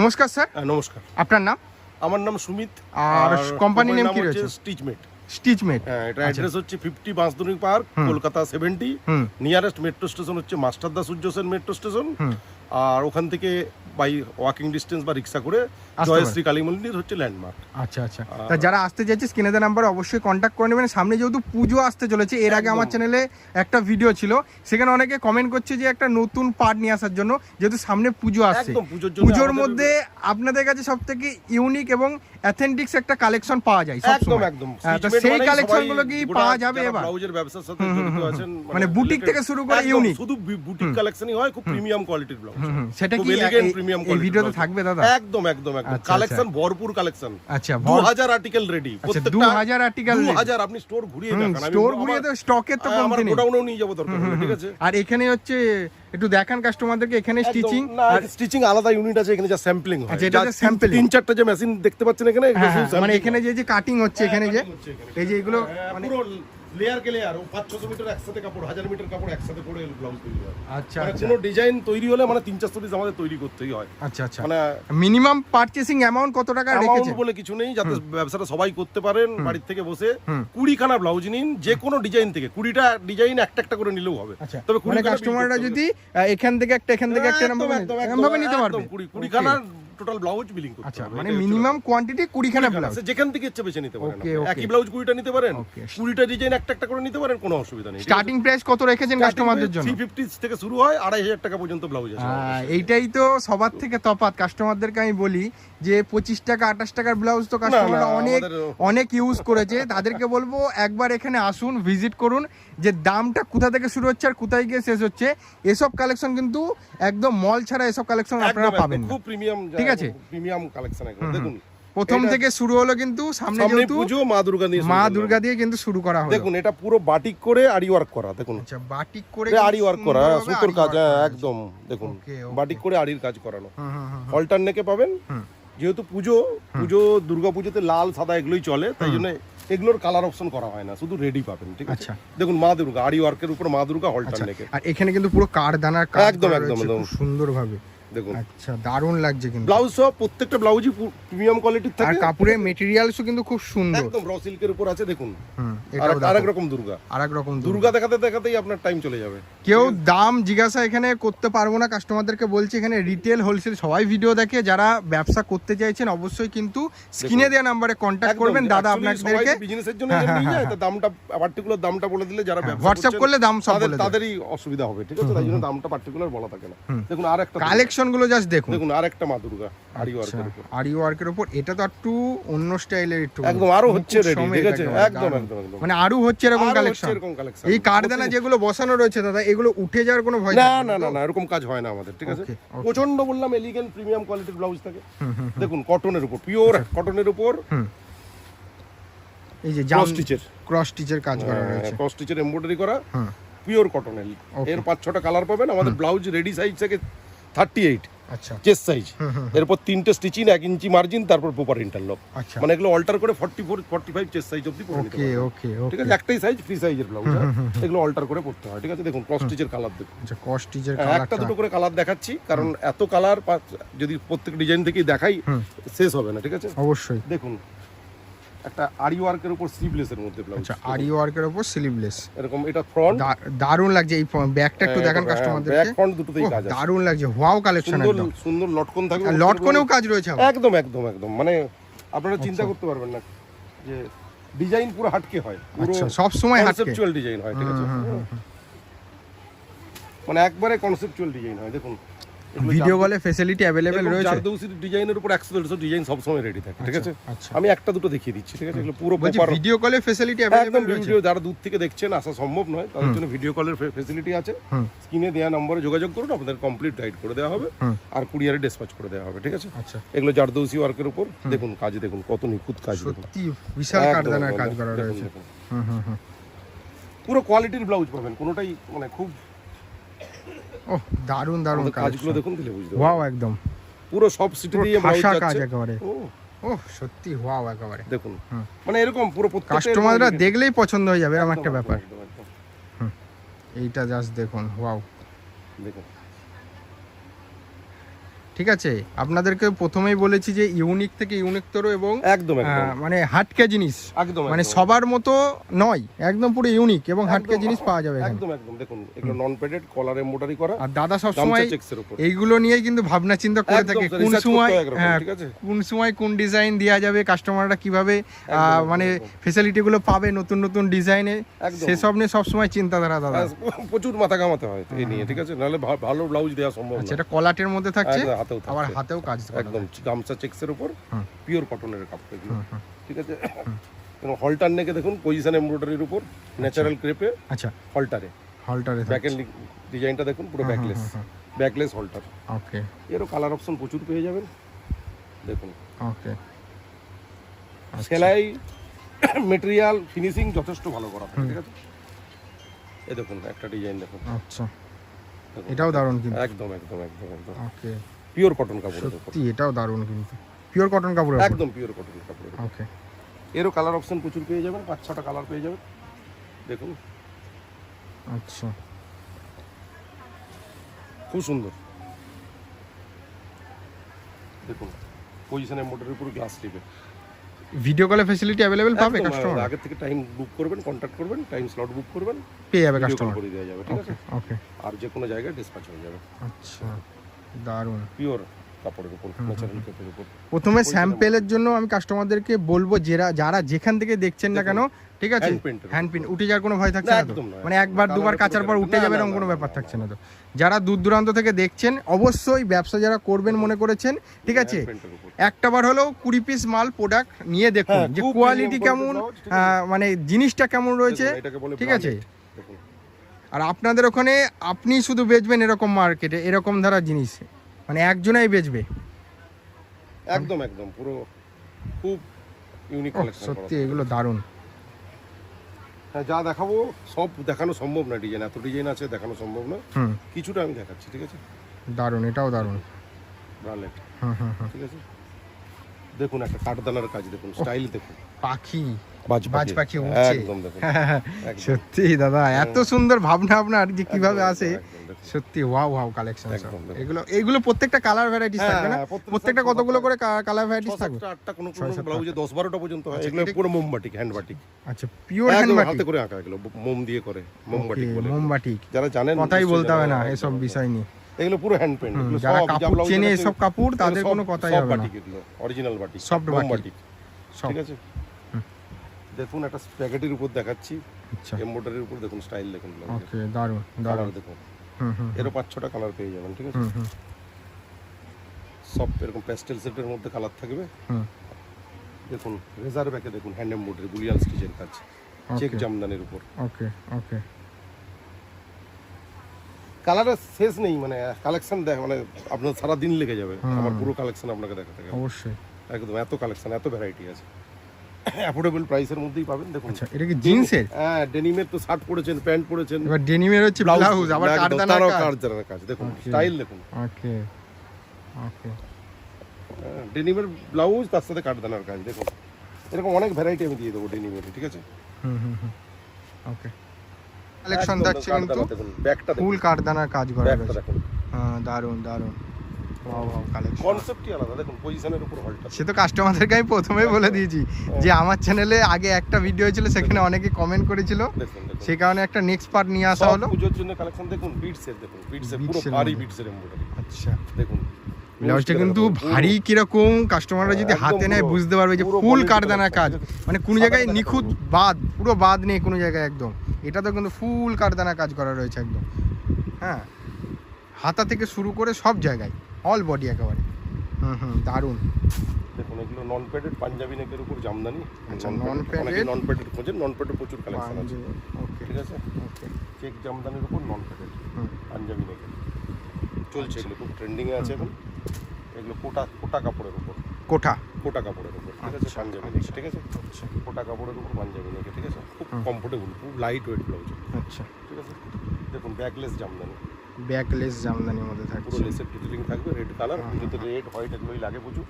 নমস্কার স্যার। নমস্কার। আপনার নাম? আমার নাম সুমিত। আর কোম্পানি নেম কি রয়েছে? স্টিচমেট। স্টিচমেট। হ্যাঁ, এটা অ্যাড্রেস হচ্ছে 50 Bansdroni park, Kolkata 70। Nearest metro station হচ্ছে মাস্টারদা সূর্য সেন মেট্রো স্টেশন। আর ওখান থেকে বাই ওয়াকিং ডিস্টেন্স বা রিক্সা করে জয়শ্রী কালী মন্দির হচ্ছে ল্যান্ডমার্ক। আচ্ছা আচ্ছা। তা যারা আসতে চাইছে স্ক্রিনে দেওয়া নাম্বারে অবশ্যই কন্ট্যাক্ট করে নেবেন। সামনে যেহেতু পুজো আসতে চলেছে, এর আগে আমার চ্যানেলে একটা ভিডিও ছিল, সেখানে অনেকে কমেন্ট করছে যে একটা নতুন পার্ট নিয়ে আসার জন্য, যেহেতু সামনে পুজো আসছে। পুজোর মধ্যে আপনাদের কাছে সবথেকে ইউনিক এবং অথেন্টিক্স একটা কালেকশন পাওয়া যায় একদম একদম। তো সেই কালেকশনগুলো কি পাওয়া যাবে এবার? ব্লাউজের ব্যবসার সাথে জড়িত আছেন, মানে বুটিক থেকে শুরু করে ইউনিক, শুধু বুটিক কালেকশনই হয়, খুব প্রিমিয়াম কোয়ালিটির ব্লাউজ। সেটা কি এই ভিডিওতে থাকবে দাদা? একদম একদম একদম। কালেকশন ভরপুর কালেকশন। আচ্ছা, 2000 আর্টিকেল রেডি। প্রত্যেকটা 2000 আর্টিকেল। 2000 আপনি স্টোর ঘুরিয়ে দেখান। স্টোর ঘুরিয়ে তো স্টকের তো কমতি নেই। গোডাউনেও নিয়ে যাব দরকার হলে, ঠিক আছে? আর এখানে হচ্ছে একটু দেখান কাস্টমারদেরকে, এখানে স্টিচিং আর স্টিচিং আলাদা ইউনিট আছে, এখানে যা স্যাম্পলিং হয়। আচ্ছা, এটা যে স্যাম্পলিং 3-4টা যে মেশিন দেখতে পাচ্ছেন এখানে, মানে এখানে যে কাটিং হচ্ছে, এখানে যে এই যে এগুলো মানে পুরো লেয়ার কে লেয়ার 500-600 মিটার একসাথে কাপড়, 1000 মিটার কাপড় একসাথে পরে ব্লাউজ তৈরি হয়। আচ্ছা মানে আচ্ছা। কোনো ডিজাইন তৈরি হলে মানে 3-400 পিস আমাদের তৈরি করতেই হয়। আচ্ছা আচ্ছা। মানে মিনিমাম পারচেজিং অ্যামাউন্ট কত টাকা রেখেছেন বলে কিছু নেই, যাতে ব্যবসাটা সবাই করতে পারেন বাড়ি থেকে বসে। 20 খানা ব্লাউজ নিন, যে কোনো ডিজাইন থেকে 20টা ডিজাইন একটা একটা করে নিলেও হবে। তবে মানে কাস্টমাররা যদি এখান থেকে একটা এখান থেকে একটা এরকম ভাবে নিতে পারবে। 20 খানা টোটাল ব্লাউজ বিলিং করতে আচ্ছা, হবে। মানে মিনিমাম কোয়ান্টিটি 20 খানা ব্লাউজ, যেখান থেকে ইচ্ছে বেছে নিতে পারেন। ওকে, একই ব্লাউজ 20টা নিতে পারেন, 20টা ডিজাইন একটা একটা করে নিতে পারেন, কোনো অসুবিধা নেই। স্টার্টিং প্রাইস কত রেখেছেন কাস্টমারদের জন্য? 350 থেকে শুরু হয়, 2500 টাকা পর্যন্ত ব্লাউজ আছে। এইটাই তো সবার থেকে তফাৎ। কাস্টমারদেরকে আমি বলি যে 25 টাকা 28 টাকার ব্লাউজ তো কাস্টমাররা অনেক ইউজ করেছে। তাদেরকে বলবো একবার এখানে আসুন, ভিজিট করুন, যে দামটা কোথা থেকে শুরু হচ্ছে আর কোথায় গিয়ে শেষ হচ্ছে। এসব কালেকশন কিন্তু একদম মল ছাড়া এসব কালেকশন আপনারা পাবেন না। খুব প্রিমিয়াম, ঠিক আছে, প্রিমিয়াম কালেকশন একদম। দেখুন প্রথম থেকে শুরু হলো কিন্তু সামনে যেহেতু পুজো, মা দুর্গা দিয়ে কিন্তু শুরু করা হলো। দেখুন এটা পুরো বাটিক করে আরি ওয়ার্ক করা। দেখুন আচ্ছা, বাটিক করে আরি ওয়ার্ক করা, সুতোর কাজ একদম। দেখুন বাটিক করে আরির কাজ করানো। অল্টার নেকে পাবেন। যেহেতু পুজো দুর্গা পুজোতে লাল সাদা এগুলোই চলে, তাই জন্য এগুলোর কালার অপশন করা হয় না, শুধু রেডি পাবেন। ঠিক আছে, দেখুন মা দুর্গা আরি ওয়ার্কের উপর মা দুর্গা অল্টার নেকে। আর এখানে কিন্তু পুরো কারদানার কাজ একদম একদম একদম সুন্দর ভাবে। দেখুন আচ্ছা, দারুণ লাগছে কিন্তু ব্লাউজ সব, প্রত্যেকটা ব্লাউজই প্রিমিয়াম কোয়ালিটির থাকে। আর কাপড়ের ম্যাটেরিয়ালসও কিন্তু খুব সুন্দর, একদম র সিল্কের উপর আছে। দেখুন এটা আরেক রকম দুর্গা দেখাতে দেখাতেই আপনার টাইম চলে যাবে। কেউ দাম জিজ্ঞাসা এখানে করতে পারবো না, কাস্টমারদেরকে বলছি এখানে রিটেল হোলসেল সবাই ভিডিও দেখে। যারা ব্যবসা করতে চাইছেন অবশ্যই কিন্তু স্ক্রিনে দেওয়া নম্বরে কন্ট্যাক্ট করবেন। দাদা আপনাদেরকে বিজনেসের জন্য নিয়ে যায়, তো দামটা পার্টিকুলার দামটা বলে দিলে যারা হোয়াটসঅ্যাপ করলে দাম সব বলে দেবে, তাদেরই অসুবিধা হবে। ঠিক আছে, তাই জন্য দামটা পার্টিকুলার বলা থাকে না। দেখুন আরেকটা কালেকশন গুলো জাস্ট দেখুন। দেখুন আরেকটা মা দুর্গা আরি ওয়ার্কের উপর। আরি ওয়ার্কের উপর এটা তো একটু অন্য স্টাইলের, একটু একদম আরো হচ্ছে রেডি। ঠিক আছে, একদম একদম একদম মানে আরো হচ্ছে এরকম কালেকশন। এই কারদানা যেগুলো বসানো রয়েছে দাদা, এগুলো উঠে যাওয়ার কোনো ভয় না না না, এরকম কাজ হয় না আমাদের। ঠিক আছে, প্রচন্ড বললাম এলিগেন্ট প্রিমিয়াম কোয়ালিটির ব্লাউজ থাকে। দেখুন কটনের উপর, পিওর কটনের উপর এই যে ক্রস স্টিচের কাজ করা রয়েছে, ক্রস স্টিচের এমব্রয়ডারি করা, পিওর কটনের। এর 5-6টা কালার পাবেন। আমাদের ব্লাউজ রেডি সাইজ থেকে 38। আচ্ছা, চেস্ট সাইজ, এরপর 3টে স্টিচিং, 1 ইঞ্চি মার্জিন, তারপর প্রপার ইন্টারলক। মানে এগুলো অল্টার করে 44-45 চেস্ট সাইজ অবধি পরে নিতে পারবেন। ওকে ওকে, ঠিক আছে, একটাই সাইজ ফ্রি সাইজের ব্লাউজ, এগুলো অল্টার করে পড়তে হয়। ঠিক আছে, দেখুন ক্রস স্টিচের কালার দেখুন। আচ্ছা, ক্রস স্টিচের কালার একটা দুটো করে কালার দেখাচ্ছি, কারণ এত কালার যদি প্রত্যেক ডিজাইন থেকেই দেখাই শেষ হবে না। ঠিক আছে, অবশ্যই। দেখুন একটা আরি ওয়ার্কের উপর স্লিভলেসের মধ্যে ব্লাউজ। আচ্ছা, আরি ওয়ার্কের উপর স্লিভলেস এরকম। এটা ফ্রন্ট, দারুণ লাগছে। এই ব্যাকটা একটু দেখান কাস্টমারদেরকে। ব্যাক ফ্রন্ট দুটোতেই কাজ আছে, দারুণ লাগছে। ওয়াও কালেকশন, একদম সুন্দর লটকন থাকবে। লটকনেও কাজ রয়েছে একদম একদম একদম। মানে আপনারা চিন্তা করতে পারবেন না যে ডিজাইন পুরো হাটকে হয়, পুরো সব সময় কনসেপচুয়াল ডিজাইন হয়। ঠিক আছে, মানে একবারে কনসেপচুয়াল ডিজাইন হয়। দেখুন ভিডিও কলে ফ্যাসিলিটি अवेलेबल রয়েছে। জারদৌসির ডিজাইনের উপর 100-150 ডিজাইন সব সময় রেডি থাকে। ঠিক আছে, আমি একটা দুটো দেখিয়ে দিচ্ছি। ঠিক আছে, এগুলো পুরো প্রপার ভিডিও কলে ফ্যাসিলিটি अवेलेबल রয়েছে। ভিডিও যারা দূর থেকে দেখছেন আসা সম্ভব নয়, তাদের জন্য ভিডিও কলের ফ্যাসিলিটি আছে। স্ক্রিনে দেওয়া নম্বরে যোগাযোগ করুন, আপনাদের কমপ্লিট গাইড করে দেওয়া হবে আর কুরিয়ারে ডিসপ্যাচ করে দেওয়া হবে। ঠিক আছে, আচ্ছা, এগুলো জারদৌসি ওয়ার্কের উপর। দেখুন কাজ, দেখুন কত নিখুঁত কাজ, সত্যি বিশাল কারদানার কাজ করা রয়েছে। পুরো কোয়ালিটির ব্লাউজ পাবেন, কোনোটাই মানে খুব ওহ দারুন দারুন কাজগুলো দেখুন, দিলে বুঝতে পারবেন। ওয়াও, একদম পুরো সব সিটি দিয়ে ব্লাউজ কাজ একেবারে। ওহ সত্যি ওয়াও একেবারে। দেখুন মানে এরকম পুরো কাস্টমাররা দেখলেই পছন্দ হয়ে যাবে, এরকম একটা ব্যাপার। এইটা জাস্ট দেখুন, ওয়াও। দেখুন ঠিক আছে, আপনাদেরকে প্রথমেই বলেছি যে ইউনিক থেকে ইউনিকতর এবং একদম মানে হাটকে জিনিস, একদম মানে সবার মতো নয়, একদম পুরো ইউনিক এবং হাটকে জিনিস পাওয়া যাবে এখানে। একদম দেখুন এগুলো নন পেডেড কলার এমব্রয়ডারি করা। আর দাদা সব সময় এইগুলো নিয়েই কিন্তু ভাবনা চিন্তা করে থাকে কোন সময়, হ্যাঁ, কোন সময় কোন ডিজাইন দেওয়া যাবে, কাস্টমাররা কিভাবে মানে ফ্যাসিলিটি গুলো পাবে নতুন নতুন ডিজাইনে, সেসব নিয়ে সব সময় চিন্তাধারা দাদা। প্রচুর মাথা ঘামাতে হয় এই নিয়ে, ঠিক আছে, নাহলে ভালো ব্লাউজ দেওয়া সম্ভব না। এটা কলাটের মধ্যে থাকছে, আবার হাতেও কাজ, একদম গামছা চেক্সের উপর পিওর কটনের কাপড় এগুলো, ঠিক আছে। হলটার নেকে দেখুন পজিশন এমব্রয়ডারির উপর ন্যাচারাল ক্রেপে, আচ্ছা হলটারে ব্যাকের ডিজাইনটা দেখুন পুরো ব্যাকলেস হলটার। ওকে, এরও কালার অপশন প্রচুর পেয়ে যাবেন দেখুন। ওকে, সেলাই মেটেরিয়াল ফিনিশিং যথেষ্ট ভালো করা থাকে, ঠিক আছে। এই দেখুন একটা ডিজাইন দেখুন, আচ্ছা এটাও দারুণ কিন্তু, একদম ওকে, পিওর কটন কাপড়ের উপর, সত্যি এটাও দারুণ কিন্তু, পিওর কটন কাপড়ের, একদম পিওর কটন কাপড়ের। ওকে, এরও কালার অপশন প্রচুর পেয়ে যাবেন, 5-6টা কালার পেয়ে যাবেন দেখুন। আচ্ছা খুব সুন্দর দেখুন, পজিশন এমব্রয়ডারির উপর গ্লাস টিপে ভিডিও কলে ফ্যাসিলিটি अवेलेबल পাবে কাস্টমার। আগে থেকে টাইম বুক করবেন, কন্টাক্ট করবেন, টাইম স্লট বুক করবেন, পেয়ে যাবে কাস্টমার, করে দেওয়া যাবে, ঠিক আছে। ওকে, আর যে কোনো জায়গায় ডিসপ্যাচ হয়ে যাবে। আচ্ছা দারুণ, পিওর কাপড়ের উপর, ন্যাচারাল কাপড়ের উপর। প্রথমে স্যাম্পলের জন্য আমি কাস্টমারদেরকে বলবো যারা যেখান থেকে দেখছেন না কেন, ঠিক আছে, হ্যান্ড প্রিন্ট উঠে যাওয়ার কোনো ভয় থাকছে না তো, মানে একবার দুবার কাচার পর উঠে যাবে এরকম কোনো ব্যাপার থাকছে না তো। যারা দূর দূরান্ত থেকে দেখছেন অবশ্যই ব্যবসা যারা করবেন মনে করেছেন, ঠিক আছে, একটাবার হলেও 20 পিস মাল প্রোডাক্ট নিয়ে দেখুন যে কোয়ালিটি কেমন, মানে জিনিসটা কেমন রয়েছে, ঠিক আছে। আর আপনাদের ওখানে আপনি শুধু বেচবেন এরকম মার্কেটে এরকম ধারা জিনিস, মানে একজনাই বেচবে, একদম পুরো খুব ইউনিক কালেকশন। সত্যি এগুলো দারুণ। হ্যাঁ, যা দেখাবো সব দেখানো সম্ভব না, ডিজাইন এত ডিজাইন আছে দেখানো সম্ভব না, কিছুটা আমি দেখাচ্ছি, ঠিক আছে। দারুণ, এটাও দারুণ ব্রালেট, ঠিক আছে। দেখুন একটা কাঠদানার কাজ দেখুন, স্টাইল দেখুন, পাখি বাজ পাখি উড়ছে, একদম দেখুন, সত্যি দাদা এত সুন্দর ভাবনা আপনার যে কিভাবে আসে, সত্যি ওয়াও কালেকশন। এগুলো প্রত্যেকটা কালার ভ্যারাইটিস থাকবে না, প্রত্যেকটা কতগুলো করে কালার ভ্যারাইটিস থাকবে, 7-8টা কোন ব্লাউজে 10-12টা পর্যন্ত হয়। এগুলো পুরো মোমবাটিক, হ্যান্ড বাটিক, আচ্ছা পিওর হ্যান্ড বাটিক, হাতে করে আঁকা, এগুলো মোম দিয়ে করে, মোমবাটিক বলে। মোমবাটিক যারা জানেন কথাই বলতে হবে না এসব বিষয় নিয়ে, এগুলো পুরো হ্যান্ড পেইন্ট, এগুলো যারা সব কাপড় চেনে এসব কাপড় তাদের কোনো কথাই হবে না, এগুলো অরিজিনাল বাটিক, সফট বাটিক, ঠিক আছে। দেখুন একটা স্প্যাগেটির উপর দেখাচ্ছি, আচ্ছা এমব্রয়ডারির উপর দেখুন, স্টাইল দেখুন, ওকে দারুণ দেখুন, এরও 5-6টা কালার পেয়ে যাবেন, ঠিক আছে। সব এরকম প্যাস্টেল সেটের মধ্যে কালার থাকবে। দেখুন রেজার ব্যাকে দেখুন হ্যান্ড এমব্রয়ডারি বুলিয়ান স্টিচের কাজ, চেক জামদানির উপর, ওকে কালারের শেষ নেই, মানে কালেকশন মানে আপনার সারা দিন লেগে যাবে আমার পুরো কালেকশন আপনাকে দেখাতে গেলে, অবশ্যই একদম এত কালেকশন, এত ভ্যারাইটি আছে, অ্যাফোর্ডেবল প্রাইসের মধ্যেই পাবেন। দেখুন আচ্ছা এটা কি জিন্সের? হ্যাঁ, ডেনিমের তো শার্ট পরেছেন, প্যান্ট পরেছেন, এবার ডেনিমের হচ্ছে ব্লাউজ, আবার কাঠদানার কাজ দেখুন, স্টাইল দেখুন, ওকে ডেনিমের ব্লাউজ তার সাথে কাঠদানার কাজ দেখুন, এরকম অনেক ভ্যারাইটি আমি দিয়ে দেবো ডেনিমের, ঠিক আছে। ওকে কালেকশন দেখছে কিন্তু ব্যাকটা ফুল কাঠদানার কাজ করা ব্যাকটা দেখুন, দারুণ ওয়াও কালেকশন, কনসেপ্টই আলাদা দেখুন, পজিশনের উপর হলটা। সে তো কাস্টমারদেরকে আমি প্রথমেই বলে দিয়েছি যে আমার চ্যানেলে আগে একটা ভিডিও ছিল, সেখানে অনেকে কমেন্ট করেছিল, সেই কারণে একটা নেক্সট পার্ট নিয়ে আসা হলো। পুজোর জন্য কালেকশন দেখুন, বিটসের দেখুন, বিটসের পুরো ভারী বিটসের এমব্রয়ডারি, আচ্ছা দেখুন ব্লাউজটা কিন্তু ভারী কিরকম, কাস্টমাররা যদি হাতে নেয় বুঝতে পারবে যে ফুল কাঠদানার কাজ, মানে কোনো জায়গায় নিখুঁত পুরো বাদ নেই কোনো জায়গায় একদম, এটা তো কিন্তু ফুল কাঠদানা কাজ করা রয়েছে একদম, হ্যাঁ হাতা থেকে শুরু করে সব জায়গায় অল বডি একেবারে, দারুণ। দেখুন এগুলো নন প্যাডেড পাঞ্জাবি নেকের উপর জামদানি, আচ্ছা নন প্যাডেড খোঁজেন, নন প্যাডেড প্রচুর কালেকশন আছে, ঠিক আছে। চেক জামদানির উপর নন প্যাডেড পাঞ্জাবি নেকের চলছে, এগুলো খুব ট্রেন্ডিং এ আছে এখন, এগুলো কোটা কাপড়ের উপর, কোটা কাপড়ের উপর, ঠিক আছে, পাঞ্জাবি নেক, ঠিক আছে, কোটা কাপড়ের উপর পাঞ্জাবি নেক, ঠিক আছে, খুব কমফোর্টেবল, খুব লাইট ওয়েট ব্লাউজ, আচ্ছা ঠিক আছে। দেখুন ব্যাকলেস জামদানির মধ্যে থাকছে, পুরো লেসের ডিটেইলিং থাকবে, রেড কালার, যেটা রেড হোয়াইট এগুলোই লাগে প্রচুর।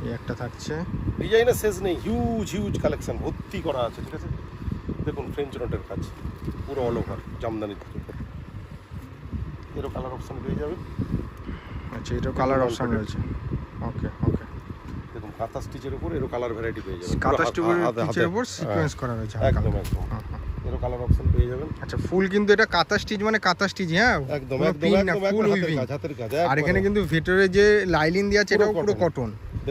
এই একটা থাকছে, ডিজাইনের শেষ নেই, হিউজ কালেকশন ভর্তি করা আছে, ঠিক আছে। দেখুন ফ্রেঞ্চ নটের কাজ পুরো অল ওভার জামদানির উপর, এরও কালার অপশন পেয়ে যাবেন। আচ্ছা, এটাও কালার অপশন রয়েছে। ওকে ওকে, দেখুন কাঁথা স্টিচের উপর এরও কালার ভ্যারাইটি পেয়ে যাবেন। কাঁথা স্টিচের উপর সিকোয়েন্স করা রয়েছে। একদম একদম, এরও কালার অপশন পেয়ে যাবেন। আচ্ছা, ফুল কিন্তু এটা কাঁথা স্টিচ মানে কাঁথা স্টিচ, হ্যাঁ একদম কোনো একদম print না, একদম full weaving। হাতের কাজ। আর এখানে কিন্তু ভেতরে যে লাইলিন দেওয়া আছে এটাও পুরো কটন।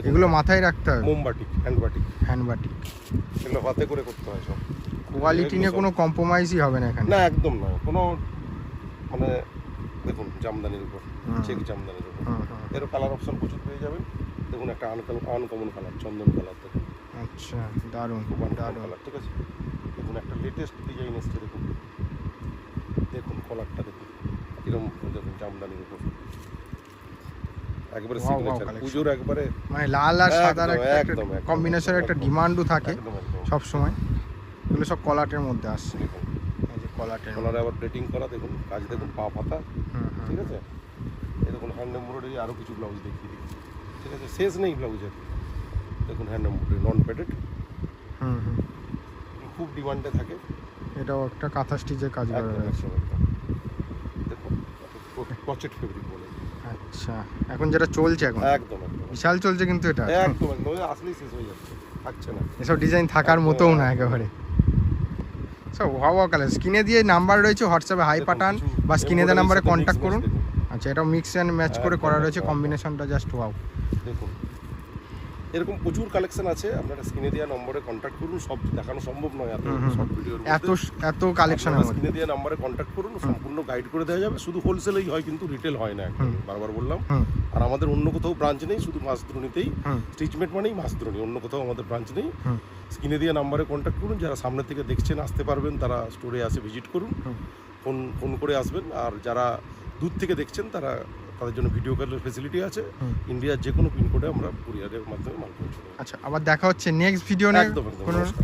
এগুলো মাথায় রাখতে হবে। মোমবাটিক, হ্যান্ড বাটিক, এগুলো হাতে করে করতে হয় সব। কোয়ালিটি নিয়ে কোনো কম্প্রোমাইজই হবে না এখানে। না একদম নয়, কোনো মানে দেখুন জামদানির উপর, চেক জামদানির উপর। এরও কালার অপশন প্রচুর পেয়ে যাবেন। দেখুন একটা আনকমন কালার, চন্দন কালার। দেখুন আচ্ছা, দারুণ খুব দারুণ কালার, ঠিক আছে। দেখুন একটা লেটেস্ট ডিজাইন এসছে, দেখুন দেখুন কলারটা দেখুন কিরকম, দেখুন জামদানির উপর একবারে Wow, wow সিগনেচার, collection। পুজোর একবারে মানে লাল আর সাদার একটা একদম, কম্বিনেশনের একটা ডিমান্ডও থাকে একদম একদম। সব সময়। এগুলো সব কলাটের মধ্যে আসছে। দেখুন এই যে কলাটের কলারে আবার প্লেটিং করা, দেখুন কাজ দেখুন, পা পাতা, হুম, ঠিক আছে। এই দেখুন হ্যান্ড এমব্রয়ডারি, আরও কিছু ব্লাউজ দেখিয়ে দিই, ঠিক আছে, শেষ নেই ব্লাউজের। দেখুন হ্যান্ড এমব্রয়ডারি, নন প্যাডেড, হুম হুম, খুব ডিমান্ডে থাকে। এটাও একটা কাঁথা স্টিচের কাজ করা একদম রয়েছে। একদম একদম। দেখুন ক্রচেট ফেব্রিক বলে। আচ্ছা, এখন যেটা চলছে এখন একদম একদম বিশাল চলছে কিন্তু এটা একদম একদম, আসলেই শেষ হয়ে যাচ্ছে, থাকছে না। এসব ডিজাইন থাকার মতোও না একেবারে। সব ওয়াও কালার। স্ক্রিনে দিয়ে নাম্বার রয়েছে, হোয়াটসঅ্যাপে হাই দেখুন, পাঠান কিছু বা স্ক্রিনে দেওয়া নাম্বারে embroidery কন্ট্যাক্ট সাথে করুন। mix match দেখুন। আচ্ছা, এটা মিক্স অ্যান্ড ম্যাচ করে একদম, করা রয়েছে, একদম, কম্বিনেশনটা জাস্ট ওয়াও। দেখুন এরকম প্রচুর কালেকশন আছে, আপনারা স্ক্রিনে দেওয়া নম্বরে কন্ট্যাক্ট করুন। সব দেখানো সম্ভব নয় এত সব ভিডিওর এত কালেকশনের মধ্যে। স্ক্রিনে দেওয়া নম্বরে কন্ট্যাক্ট করুন, সম্পূর্ণ গাইড করে দেওয়া যাবে। শুধু হোলসেলেই হয়, কিন্তু রিটেল হয় না, একদম বারবার বললাম। আর আমাদের অন্য কোথাও ব্রাঞ্চ নেই, শুধু মাছদ্রোণীতেই। স্টিচমেন্ট মানেই মাছদ্রোণী, অন্য কোথাও আমাদের ব্রাঞ্চ নেই। স্ক্রিনে দেওয়া নাম্বারে কন্ট্যাক্ট করুন। যারা সামনে থেকে দেখছেন, আসতে পারবেন, তারা স্টোরে আসে ভিজিট করুন, ফোন করে আসবেন। আর যারা দূর থেকে দেখছেন, তাদের জন্য ভিডিও কলের ফেসিলিটি আছে। ইন্ডিয়ার যে কোনো পিনকোডে আমরা কুরিয়ারের মাধ্যমে মাল পৌঁছে দেবো। আচ্ছা, আবার দেখা হচ্ছে নেক্সট ভিডিও নিয়ে। একদম একদম, কোনো নমস্কার।